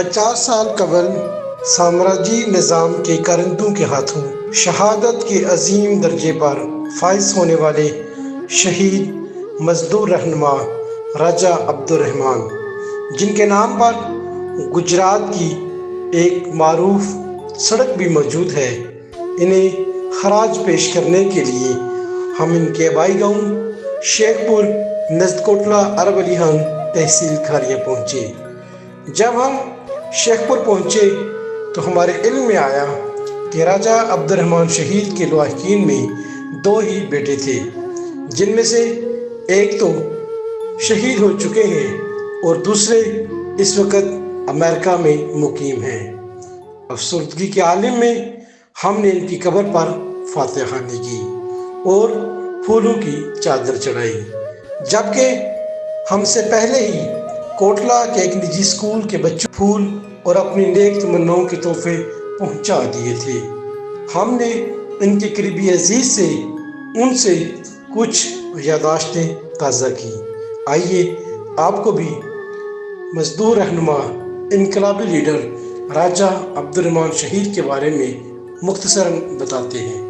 50 साल कबल साम्राज्यी निज़ाम के करंदों के हाथों शहादत के अजीम दर्जे पर फाइज होने वाले शहीद मजदूर रहनुमा राजा अब्दुर्रहमान, जिनके नाम पर गुजरात की एक मारूफ सड़क भी मौजूद है, इन्हें खराज पेश करने के लिए हम इनके आबाई गांव शेखपुर नज़द कोटला अरब अली खान तहसील खारिया पहुँचे। जब हम शेखपुर पहुँचे तो हमारे इल्म में आया कि राजा अब्दुर्रहमान शहीद के लवाहिकीन में 2 ही बेटे थे, जिनमें से एक तो शहीद हो चुके हैं और दूसरे इस वक्त अमेरिका में मुकीम हैं। अफसरदगी के आलम में हमने इनकी कब्र पर फातिहा खानी की और फूलों की चादर चढ़ाई, जबकि हमसे पहले ही कोटला के एक निजी स्कूल के बच्चों फूल और अपनी नेक तमन्नाओं के तोहफे पहुंचा दिए थे। हमने इनके करीबी अजीज से उनसे कुछ यादाश्तें ताज़ा की। आइए आपको भी मजदूर रहनुमा इनकलाबी लीडर राजा अब्दुर्रहमान शहीद के बारे में मुख्तसरन बताते हैं।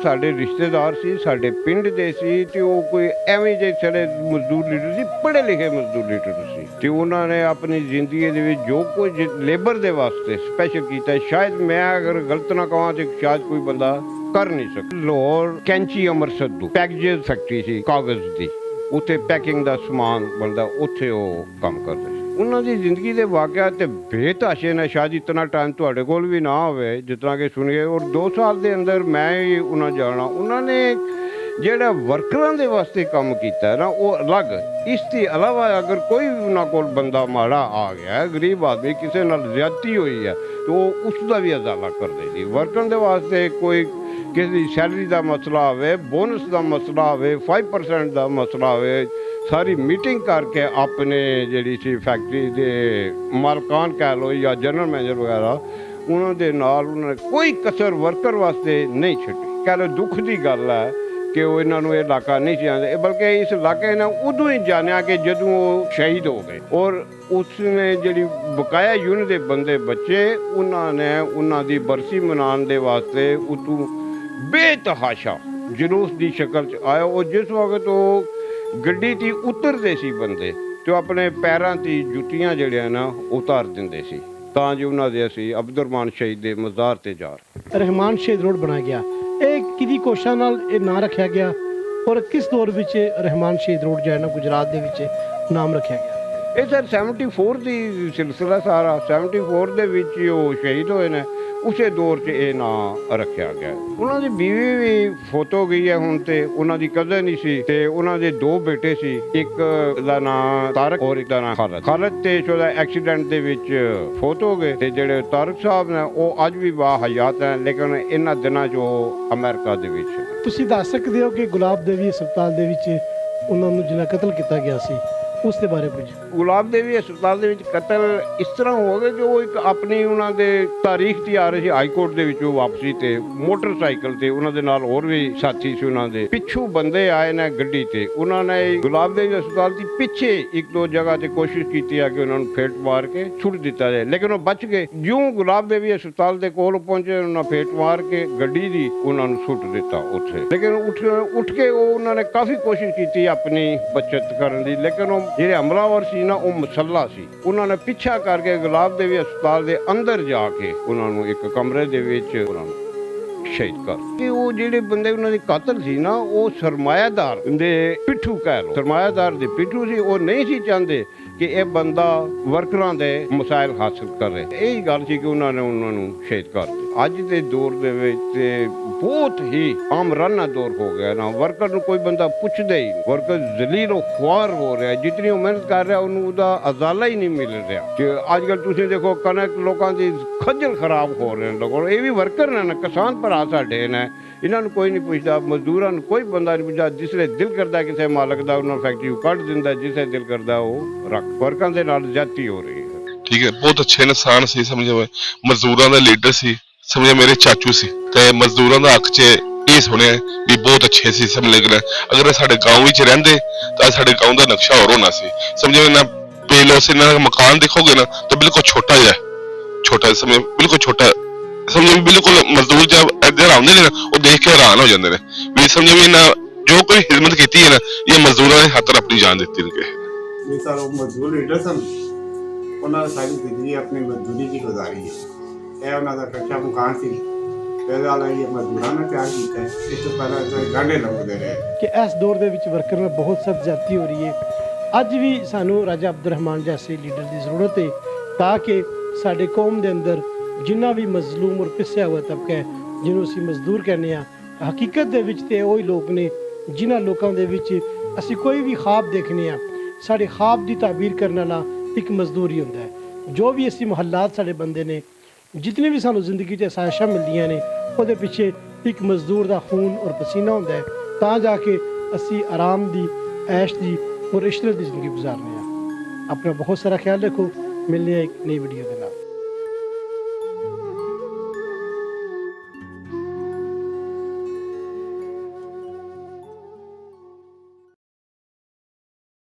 ਸਾਡੇ ਰਿਸ਼ਤੇਦਾਰ ਸੀ, ਸਾਡੇ ਪਿੰਡ ਦੇ ਸੀ ਤੇ ਉਹ ਕੋਈ ਐਵੇਂ ਜਿਹੇ ਚਲੇ ਮਜ਼ਦੂਰ ਲੀਡਰ ਸੀ, ਪੜ੍ਹੇ ਲਿਖੇ ਮਜ਼ਦੂਰ ਲੀਡਰ ਸੀ ਤੇ ਉਹਨਾਂ ਨੇ ਆਪਣੀ ਜ਼ਿੰਦਗੀ ਦੇ ਵਿੱਚ ਜੋ ਕੁਝ ਲੇਬਰ ਦੇ ਵਾਸਤੇ ਸਪੈਸ਼ਲ ਕੀਤਾ, ਸ਼ਾਇਦ ਮੈਂ ਅਗਰ ਗਲਤ ਨਾ ਕਹਾਂ ਤੇ ਸ਼ਾਇਦ ਕੋਈ ਬੰਦਾ ਕਰ ਨਹੀਂ ਸਕਦਾ। ਲਾਹੌਰ ਕੈਂਚੀ ਅੰਮ੍ਰਿਤਸਰ ਤੋਂ ਪੈਕੇਜ ਫੈਕਟਰੀ ਸੀ ਕਾਗਜ਼ ਦੀ, ਉੱਥੇ ਪੈਕਿੰਗ ਦਾ ਸਮਾਨ ਬਣਦਾ, ਉੱਥੇ ਉਹ ਕੰਮ ਕਰਦੇ ਸੀ। ਉਹਨਾਂ ਦੀ ਜ਼ਿੰਦਗੀ ਦੇ ਵਾਕਿਆ ਤੇ ਬੇਤਹਾਸ਼ੇ ਨੇ, ਸ਼ਾਇਦ ਇਤਨਾ ਟਾਈਮ ਤੁਹਾਡੇ ਕੋਲ ਵੀ ਨਾ ਹੋਵੇ ਜਿਤਨਾ ਕਿ ਸੁਣੀਏ। ਔਰ 2 ਸਾਲ ਦੇ ਅੰਦਰ ਮੈਂ ਹੀ ਉਹਨਾਂ ਜਾਣਾ, ਉਹਨਾਂ ਨੇ ਜਿਹੜਾ ਵਰਕਰਾਂ ਦੇ ਵਾਸਤੇ ਕੰਮ ਕੀਤਾ ਨਾ ਉਹ ਅਲੱਗ। ਇਸ ਤੋਂ ਇਲਾਵਾ ਅਗਰ ਕੋਈ ਵੀ ਉਹਨਾਂ ਕੋਲ ਬੰਦਾ ਮਾੜਾ ਆ ਗਿਆ, ਗਰੀਬ ਆਦਮੀ ਕਿਸੇ ਨਾਲ ਜ਼ਿਆਦਤੀ ਹੋਈ ਹੈ ਤਾਂ ਉਹ ਉਸ ਦਾ ਵੀ ਅਜ਼ਾਲਾ ਕਰਦੇ ਸੀ। ਵਰਕਰਾਂ ਦੇ ਵਾਸਤੇ ਕੋਈ ਕਿਸੇ ਦੀ ਸੈਲਰੀ ਦਾ ਮਸਲਾ ਹੋਵੇ, ਬੋਨਸ ਦਾ ਮਸਲਾ ਹੋਵੇ, 5% ਦਾ ਮਸਲਾ ਹੋਵੇ, ਸਾਰੀ ਮੀਟਿੰਗ ਕਰਕੇ ਆਪਣੇ ਜਿਹੜੀ ਸੀ ਫੈਕਟਰੀ ਦੇ ਮਾਲਕਾਨ ਕਹਿ ਲਓ ਜਾਂ ਜਨਰਲ ਮੈਨੇਜਰ ਵਗੈਰਾ, ਉਹਨਾਂ ਦੇ ਨਾਲ ਉਹਨਾਂ ਨੇ ਕੋਈ ਕਸਰ ਵਰਕਰ ਵਾਸਤੇ ਨਹੀਂ ਛੱਡੀ। ਕਹਿ ਲਓ ਦੁੱਖ ਦੀ ਗੱਲ ਹੈ ਕਿ ਉਹ ਇਹਨਾਂ ਨੂੰ ਇਹ ਇਲਾਕਾ ਨਹੀਂ ਜਾਣਦੇ, ਬਲਕਿ ਇਸ ਇਲਾਕੇ ਨੇ ਉਦੋਂ ਹੀ ਜਾਣਿਆ ਕਿ ਜਦੋਂ ਉਹ ਸ਼ਹੀਦ ਹੋ ਗਏ। ਔਰ ਉਸਨੇ ਜਿਹੜੀ ਬਕਾਇਆ ਯੂਨਿਟ ਦੇ ਬੰਦੇ ਬੱਚੇ, ਉਹਨਾਂ ਨੇ ਉਹਨਾਂ ਦੀ ਬਰਸੀ ਮਨਾਉਣ ਦੇ ਵਾਸਤੇ ਉਤੋਂ ਬੇਤਹਾਸ਼ਾ ਜਲੂਸ ਦੀ ਸ਼ਕਲ 'ਚ ਆਇਆ। ਉਹ ਜਿਸ ਵਕਤ ਉਹ ਗੱਡੀ 'ਤੇ ਉਤਰਦੇ ਸੀ ਬੰਦੇ ਤੇ ਆਪਣੇ ਪੈਰਾਂ 'ਤੇ ਜੁੱਤੀਆਂ ਜਿਹੜੀਆਂ ਨਾ ਉਤਾਰ ਦਿੰਦੇ ਸੀ ਤਾਂ ਜੋ ਉਹਨਾਂ ਦੇ ਅਸੀਂ ਅਬਦੁਰਰਹਿਮਾਨ ਸ਼ਹੀਦ ਦੇ ਮਜ਼ਾਰ 'ਤੇ ਜਾ ਰਹਿਮਾਨ ਸ਼ਹੀਦ ਰੋਡ ਬਣਾ ਗਿਆ। ਇਹ ਕਿਹਦੀ ਕੋਸ਼ਿਸ਼ਾਂ ਨਾਲ ਇਹ ਨਾਂ ਰੱਖਿਆ ਗਿਆ ਔਰ ਕਿਸ ਦੌਰ ਵਿੱਚ ਰਹਿਮਾਨ ਸ਼ਹੀਦ ਰੋਡ ਜੋ ਹੈ ਨਾ ਗੁਜਰਾਤ ਦੇ ਵਿੱਚ ਨਾਮ ਰੱਖਿਆ ਗਿਆ? ਇਹ ਸਰ 74 ਦੀ ਸਿਲਸਿਲਾ ਸਾਰਾ 74 ਦੇ ਵਿੱਚ ਉਹ ਸ਼ਹੀਦ ਹੋਏ ਨੇ, ਉਸੇ ਦੌਰ 'ਚ ਇਹ ਨਾਂ ਰੱਖਿਆ ਗਿਆ। ਉਹਨਾਂ ਦੀ ਬੀਵੀ ਵੀ ਫੋਟੋ ਗਈ ਹੈ ਹੁਣ ਤੇ ਉਹਨਾਂ ਦੀ ਕਜ਼ਨ ਹੀ ਸੀ ਤੇ ਉਹਨਾਂ ਦੇ 2 ਬੇਟੇ ਸੀ, ਇੱਕ ਦਾ ਨਾਂ ਤਾਰਕ ਔਰ ਇੱਕ ਦਾ ਨਾਂ ਖਾਲਦ। ਖਾਲਦ ਤੇ ਉਹਦਾ ਐਕਸੀਡੈਂਟ ਦੇ ਵਿੱਚ ਫੋਟੋ ਹੋ ਗਏ ਤੇ ਜਿਹੜੇ ਤਾਰਕ ਸਾਹਿਬ ਨੇ ਉਹ ਅੱਜ ਵੀ ਬਾਹਯਾਤ ਹੈ, ਲੇਕਿਨ ਇਹਨਾਂ ਦਿਨਾਂ 'ਚ ਉਹ ਅਮਰੀਕਾ ਦੇ ਵਿੱਚ। ਤੁਸੀਂ ਦੱਸ ਸਕਦੇ ਹੋ ਕਿ ਗੁਲਾਬ ਦੇਵੀ ਹਸਪਤਾਲ ਦੇ ਵਿੱਚ ਉਹਨਾਂ ਨੂੰ ਜਿਹਨਾਂ ਕਤਲ ਕੀਤਾ ਗਿਆ ਸੀ ਉਸ ਦੇ ਬਾਰੇ ਕੁਝ? ਗੁਲਾਬ ਦੇਵੀ ਹਸਪਤਾਲ ਦੇ ਵਿੱਚ ਕਤਲ ਇਸ ਤਰ੍ਹਾਂ ਹੋ ਗਿਆ ਕਿ ਉਹ ਇੱਕ ਆਪਣੀ ਉਹਨਾਂ ਦੇ ਤਾਰੀਖ ਤੇ ਆ ਰਹੇ ਸੀ ਹਾਈ ਕੋਰਟ ਦੇ ਵਿੱਚੋਂ ਵਾਪਸੀ ਤੇ ਮੋਟਰਸਾਈਕਲ ਤੇ ਉਹਨਾਂ ਦੇ ਨਾਲ ਹੋਰ ਵੀ ਸਾਥੀ ਸੀ ਉਹਨਾਂ ਦੇ। ਪਿੱਛੋਂ ਬੰਦੇ ਆਏ ਨੇ ਗੱਡੀ ਤੇ, ਉਹਨਾਂ ਨੇ ਗੁਲਾਬ ਦੇਵੀ ਹਸਪਤਾਲ ਦੀ ਪਿੱਛੇ 1-2 ਜਗ੍ਹਾ ਤੇ ਕੋਸ਼ਿਸ਼ ਕੀਤੀ ਆ ਕਿ ਉਹਨਾਂ ਨੂੰ ਫੇਟ ਮਾਰ ਕੇ ਛੁੱਟ ਦਿੱਤਾ ਜਾਏ, ਲੇਕਿਨ ਉਹ ਬਚ ਗਏ। ਜਿਉਂ ਗੁਲਾਬ ਦੇਵੀ ਹਸਪਤਾਲ ਦੇ ਕੋਲ ਪਹੁੰਚੇ ਉਹਨਾਂ ਫੇਟ ਮਾਰ ਕੇ ਗੱਡੀ ਦੀ ਉਹਨਾਂ ਨੂੰ ਸੁੱਟ ਦਿੱਤਾ ਉੱਥੇ। ਲੇਕਿਨ ਉੱਠ ਕੇ ਉਹ ਉਹਨਾਂ ਨੇ ਕਾਫੀ ਕੋਸ਼ਿਸ਼ ਕੀਤੀ ਆਪਣੀ ਬਚਤ ਕਰਨ ਦੀ, ਲੇਕਿਨ ਉਹ ਜਿਹੜੇ ਹਮਲਾਵਰ ਸੀ ਨਾ ਉਹ ਮੁਸੱਲਾ ਸੀ। ਉਹਨਾਂ ਨੇ ਪਿੱਛਾ ਕਰਕੇ ਗੁਲਾਬ ਦੇਵੀ ਹਸਪਤਾਲ ਦੇ ਅੰਦਰ ਜਾ ਕੇ ਉਹਨਾਂ ਨੂੰ ਇੱਕ ਕਮਰੇ ਦੇ ਵਿੱਚ ਉਹਨਾਂ ਨੂੰ ਸ਼ਹੀਦ ਕਰ ਕਿ ਉਹ ਜਿਹੜੇ ਬੰਦੇ ਉਹਨਾਂ ਦੇ ਕਾਤਲ ਸੀ ਨਾ ਉਹ ਸਰਮਾਇਆਦਾਰ ਦੇ ਪਿੱਠੂ ਕਹਿ ਲਓ, ਸਰਮਾਇਆਦਾਰ ਦੇ ਪਿੱਠੂ ਸੀ। ਉਹ ਨਹੀਂ ਸੀ ਚਾਹੁੰਦੇ ਕਿ ਇਹ ਬੰਦਾ ਵਰਕਰਾਂ ਦੇ ਮਸਾਇਲ ਹਾਸਲ ਕਰੇ। ਇਹੀ ਗੱਲ ਸੀ ਕਿ ਉਹਨਾਂ ਨੇ ਉਹਨਾਂ ਨੂੰ ਸ਼ਹੀਦ ਕਰ ਦਿੱਤਾ। ਅੱਜ ਦੇ ਦੌਰ ਦੇ ਵਿੱਚ ਤੇ ਬਹੁਤ ਹੀ ਆਮਰਾਨਾ ਦੌਰ ਹੋ ਗਿਆ ਨਾ, ਵਰਕਰ ਨੂੰ ਕੋਈ ਬੰਦਾ ਪੁੱਛਦਾ ਹੀ ਨਹੀਂ। ਵਰਕਰ ਜ਼ਲੀਲ ਖੁਆਰ ਹੋ ਰਿਹਾ, ਜਿਤਨੀ ਉਹ ਮਿਹਨਤ ਕਰ ਰਿਹਾ ਉਹਨੂੰ ਉਹਦਾ ਅਜ਼ਾਲਾ ਹੀ ਨਹੀਂ ਮਿਲ ਰਿਹਾ। ਕਿ ਅੱਜ ਕੱਲ੍ਹ ਤੁਸੀਂ ਦੇਖੋ ਕਣਕ ਲੋਕਾਂ ਦੀ ਖੱਜਲ ਖਰਾਬ ਹੋ ਰਹੇ ਨੇ ਲੋਕਾਂ, ਇਹ ਵੀ ਵਰਕਰ ਨੇ ਨਾ, ਕਿਸਾਨ ਭਰਾ ਸਾਡੇ ਨੇ, ਇਹਨਾਂ ਨੂੰ ਕੋਈ ਨਹੀਂ ਪੁੱਛਦਾ। ਮਜ਼ਦੂਰਾਂ ਨੂੰ ਕੋਈ ਬੰਦਾ ਨਹੀਂ ਪੁੱਛਦਾ। ਜਿਸਲੇ ਦਿਲ ਕਰਦਾ ਕਿਸੇ ਮਾਲਕ ਦਾ ਉਹਨਾਂ ਫੈਕਟਰੀ ਕੱਢ ਦਿੰਦਾ, ਜਿਸੇ ਦਿਲ ਕਰਦਾ ਉਹ ਰੱਖ। ਵਰਕਰਾਂ ਦੇ ਨਾਲ ਜ਼ਿਆਦਤੀ ਹੋ ਰਹੀ ਹੈ। ਠੀਕ ਹੈ, ਬਹੁਤ ਅੱਛੇ ਇਨਸਾਨ ਸੀ, ਸਮਝੋ ਮਜ਼ਦੂਰਾਂ ਦਾ ਲੀਡਰ ਸੀ, ਸਮਝੋ ਮੇਰੇ ਚਾਚੂ ਸੀ ਤੇ ਮਜ਼ਦੂਰਾਂ ਦਾ ਹੱਕ 'ਚ ਇਹ ਸੁਣਿਆ ਵੀ ਬਹੁਤ ਅੱਛੇ ਸੀ। ਸਮਝ ਲੱਗਣਾ ਅਗਰ ਸਾਡੇ ਗਾਉਂ ਵਿੱਚ ਰਹਿੰਦੇ ਤਾਂ ਸਾਡੇ ਗਾਉਂ ਦਾ ਨਕਸ਼ਾ ਹੋਰ ਹੋਣਾ ਸੀ। ਸਮਝੋ ਇਹਨਾਂ ਤੇ ਲੋਸ ਇਹਨਾਂ ਦਾ ਮਕਾਨ ਦੇਖੋਗੇ ਨਾ ਤਾਂ ਬਿਲਕੁਲ ਛੋਟਾ ਜਿਹਾ ਛੋਟਾ ਸਮੇਂ ਬਿਲਕੁਲ ਛੋਟਾ ਸਮਝੋ ਬਿਲकुल मजदूर जब इधर आते हैं ना वो देख के हैरान हो जाते हैं भी समझो भी ना जो कोई खिदमत की है ना ये मजदूरों ने खातर अपनी जान दी इनके ये सर वो मजदूर लीडर सन उन्होंने सारी जिंदगी अपनी मजदूरी की गुजारी है यह उन्होंने कच्चा मकान सी पहले वाला ये मजदूरों ने तैयार किया है इस तो पहले तो गांडे लगते रहे ਕਿ ਇਸ ਦੌਰ ਦੇ ਵਿੱਚ ਵਰਕਰ ਨਾਲ ਬਹੁਤ ਸਖਤ ਜ਼ਿਆਦਤੀ ਹੋ ਰਹੀ ਹੈ। ਅੱਜ ਵੀ ਸਾਨੂੰ ਰਾਜਾ ਅਬਦੁਰ ਰਹਿਮਾਨ ਜੈਸੇ ਲੀਡਰ ਦੀ ਜ਼ਰੂਰਤ ਹੈ ਤਾਂ ਕਿ ਸਾਡੇ ਕੌਮ ਦੇ ਅੰਦਰ ਜਿੰਨਾ ਵੀ ਮਜ਼ਲੂਮ ਔਰ ਪਿਸਿਆ ਹੋਇਆ ਤਬਕਾ ਹੈ ਜਿਹਨੂੰ ਅਸੀਂ ਮਜ਼ਦੂਰ ਕਹਿੰਦੇ ਆ ਹਕੀਕਤ ਦੇ ਵਿੱਚ ਤੇ ਉਹੀ ਲੋਕ ਨੇ ਜਿਨ੍ਹਾਂ ਲੋਕਾਂ ਦੇ ਵਿੱਚ ਅਸੀਂ ਕੋਈ ਵੀ ਖਾਬ ਦੇਖਨੇ ਆ ਸਾਡੇ ਖਾਬ ਦੀ ਤਾਬੀਰ ਕਰਨ ਵਾਲਾ ਇੱਕ ਮਜ਼ਦੂਰ ਹੀ ਹੁੰਦਾ ਹੈ। ਜੋ ਵੀ ਅਸੀਂ ਮੁਹੱਲਾਤ ਸਾਡੇ ਬੰਦੇ ਨੇ ਜਿਤਨੀ ਵੀ ਸਾਨੂੰ ਜ਼ਿੰਦਗੀ 'ਚ ਆਸਾਇਸ਼ਾਂ ਮਿਲਦੀਆਂ ਨੇ ਉਹਦੇ ਪਿੱਛੇ ਇੱਕ ਮਜ਼ਦੂਰ ਦਾ ਖੂਨ ਔਰ ਪਸੀਨਾ ਹੁੰਦਾ ਹੈ ਤਾਂ ਜਾ ਕੇ ਅਸੀਂ ਆਰਾਮ ਦੀ ਐਸ਼ ਦੀ ਔਰ ਇਸ਼ਰਤ ਦੀ ਜ਼ਿੰਦਗੀ ਗੁਜ਼ਾਰਨੇ ਆ। ਆਪਣਾ ਬਹੁਤ ਸਾਰਾ ਖਿਆਲ ਰੱਖੋ। ਮਿਲਨੇ ਆ ਇੱਕ ਨਈ ਵੀਡੀਓ ਦੇ ਨਾਲ।